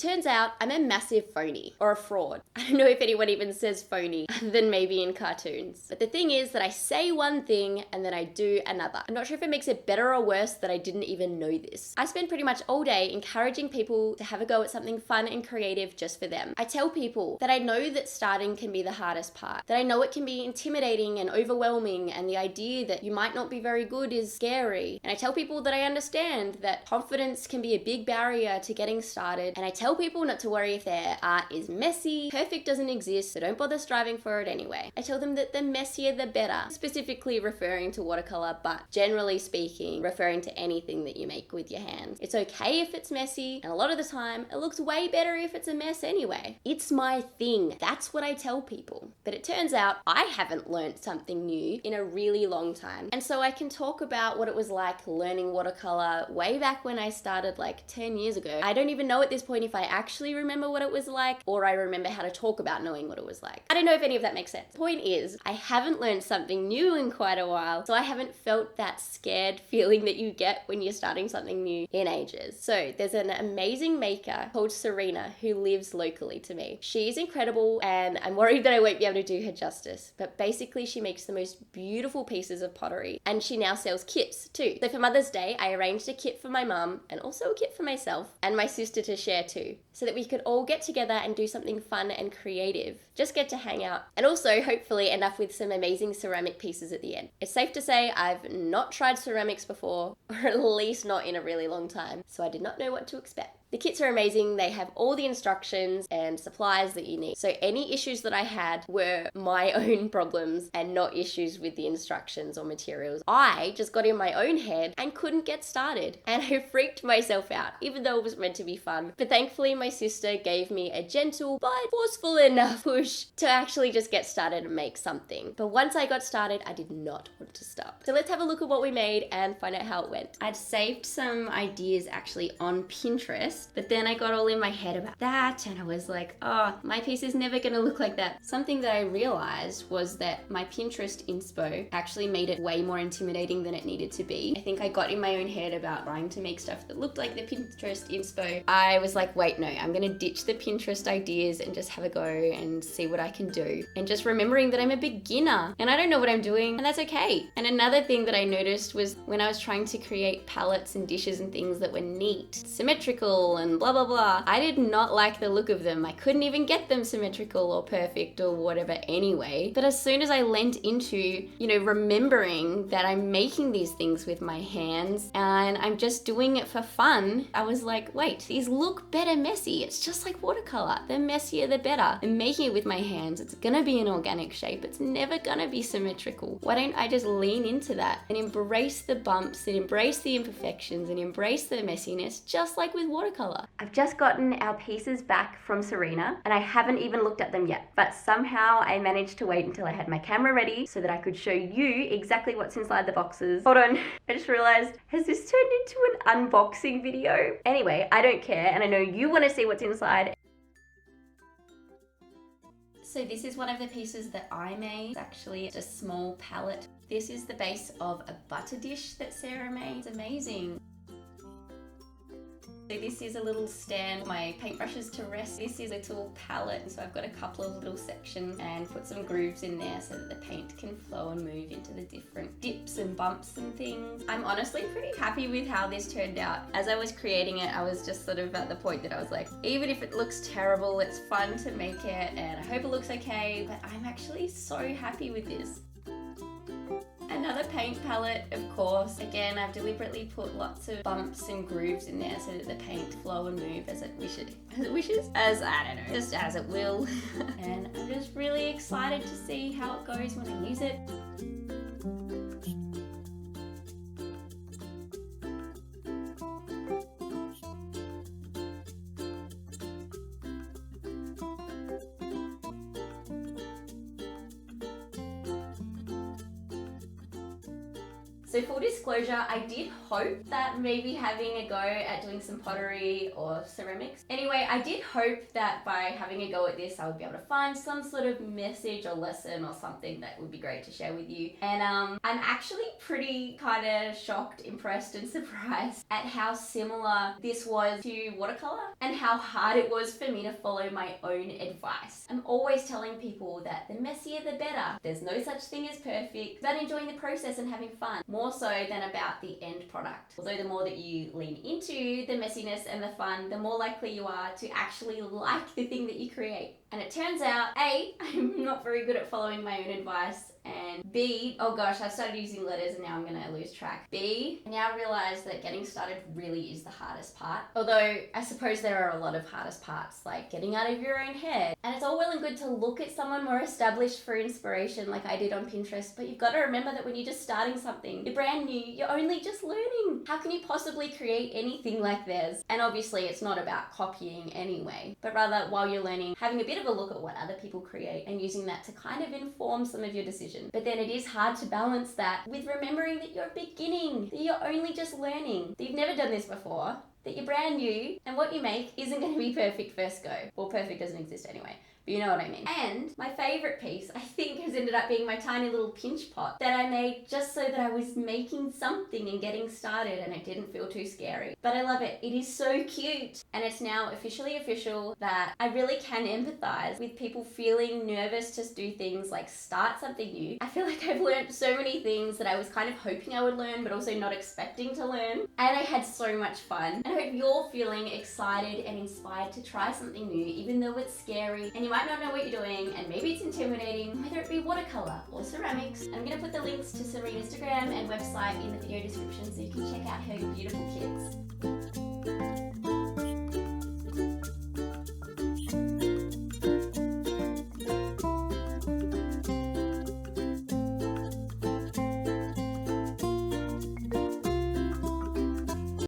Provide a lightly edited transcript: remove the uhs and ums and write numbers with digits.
turns out I'm a massive phony, or a fraud. I don't know if anyone even says phony other than maybe in cartoons. But the thing is that I say one thing and then I do another. I'm not sure if it makes it better or worse that I didn't even know this. I spend pretty much all day encouraging people to have a go at something fun and creative just for them. I tell people that I know that starting can be the hardest part, that I know it can be intimidating and overwhelming, and the idea that you might not be very good is scary. And I tell people that I understand that confidence can be a big barrier to getting started, and I tell people not to worry if their art is messy. Perfect doesn't exist, so don't bother striving for it anyway. I tell them that the messier the better, specifically referring to watercolor, but generally speaking, referring to anything that you make with your hands. It's okay if it's messy, and a lot of the time, it looks way better if it's a mess anyway. It's my thing. That's what I tell people. But it turns out I haven't learned something new in a really long time. And so I can talk about what it was like learning watercolor way back when I started like 10 years ago. I don't even know at this point if I actually remember what it was like, or I remember how to talk about knowing what it was like. I don't know if any of that makes sense. Point is, I haven't learned something new in quite a while, so I haven't felt that scared feeling that you get when you're starting something new in ages. So there's an amazing maker called Serena who lives locally to me. She's incredible, and I'm worried that I won't be able to do her justice, but basically she makes the most beautiful pieces of pottery, and she now sells kits too. So for Mother's Day, I arranged a kit for my mum and also a kit for myself and my sister to share too, so that we could all get together and do something fun and creative. Just get to hang out and also hopefully end up with some amazing ceramic pieces at the end. It's safe to say I've not tried ceramics before, or at least not in a really long time, so I did not know what to expect. The kits are amazing. They have all the instructions and supplies that you need. So any issues that I had were my own problems and not issues with the instructions or materials. I just got in my own head and couldn't get started. And I freaked myself out, even though it was meant to be fun. But thankfully my sister gave me a gentle but forceful enough push to actually just get started and make something. But once I got started, I did not want to stop. So let's have a look at what we made and find out how it went. I'd saved some ideas actually on Pinterest, but then I got all in my head about that and I was like, oh, my piece is never gonna look like that. Something that I realized was that my Pinterest inspo actually made it way more intimidating than it needed to be. I think I got in my own head about trying to make stuff that looked like the Pinterest inspo. I was like, wait, no, I'm gonna ditch the Pinterest ideas and just have a go and see what I can do. And just remembering that I'm a beginner and I don't know what I'm doing, and that's okay. And another thing that I noticed was when I was trying to create palettes and dishes and things that were neat, symmetrical, and blah blah blah, I did not like the look of them. I couldn't even get them symmetrical or perfect or whatever anyway. But as soon as I lent into, remembering that I'm making these things with my hands and I'm just doing it for fun, I was like, wait, these look better messy. It's just like watercolor. The messier the better. I'm making it with my hands. It's gonna be an organic shape. It's never gonna be symmetrical. Why don't I just lean into that and embrace the bumps and embrace the imperfections and embrace the messiness, just like with watercolor. I've just gotten our pieces back from Serena and I haven't even looked at them yet, but somehow I managed to wait until I had my camera ready so that I could show you exactly what's inside the boxes. Hold on, I just realized, has this turned into an unboxing video? Anyway, I don't care, and I know you want to see what's inside. So this is one of the pieces that I made. It's actually a small palette. This is the base of a butter dish that Sarah made. It's amazing. So this is a little stand for my paintbrushes to rest. This is a little palette, so I've got a couple of little sections and put some grooves in there so that the paint can flow and move into the different dips and bumps and things. I'm honestly pretty happy with how this turned out. As I was creating it, I was just sort of at the point that I was like, even if it looks terrible, it's fun to make it and I hope it looks okay, but I'm actually so happy with this. Another paint palette, of course. Again, I've deliberately put lots of bumps and grooves in there so that the paint flow and move as it wishes. As I don't know, just as it will. And I'm just really excited to see how it goes when I use it. So full disclosure, I did hope that maybe having a go at doing some pottery or ceramics. Anyway, I did hope that by having a go at this, I would be able to find some sort of message or lesson or something that would be great to share with you. And I'm actually pretty kind of shocked, impressed and surprised at how similar this was to watercolor and how hard it was for me to follow my own advice. I'm always telling people that the messier the better. There's no such thing as perfect. It's about enjoying the process and having fun, more so than about the end product. Although the more that you lean into the messiness and the fun, the more likely you are to actually like the thing that you create. And it turns out, A, I'm not very good at following my own advice, and B, oh gosh, I started using letters and now I'm gonna lose track. B, I now realize that getting started really is the hardest part. Although I suppose there are a lot of hardest parts, like getting out of your own head. And it's all well and good to look at someone more established for inspiration like I did on Pinterest, but you've got to remember that when you're just starting something, you're brand new, you're only just learning. How can you possibly create anything like theirs? And obviously it's not about copying anyway, but rather while you're learning, having a bit of a look at what other people create and using that to kind of inform some of your decisions. But then it is hard to balance that with remembering that you're beginning, that you're only just learning, that you've never done this before, that you're brand new, and what you make isn't going to be perfect first go. Well, perfect doesn't exist anyway. But you know what I mean. And my favorite piece, I think, has ended up being my tiny little pinch pot that I made just so that I was making something and getting started and it didn't feel too scary. But I love it. It is so cute. And it's now officially official that I really can empathize with people feeling nervous to do things like start something new. I feel like I've learned so many things that I was kind of hoping I would learn, but also not expecting to learn. And I had so much fun. And I hope you're feeling excited and inspired to try something new, even though it's scary and you might not know what you're doing and maybe it's intimidating, whether it be watercolor or ceramics. I'm going to put the links to Serena's Instagram and website in the video description so you can check out her beautiful kits.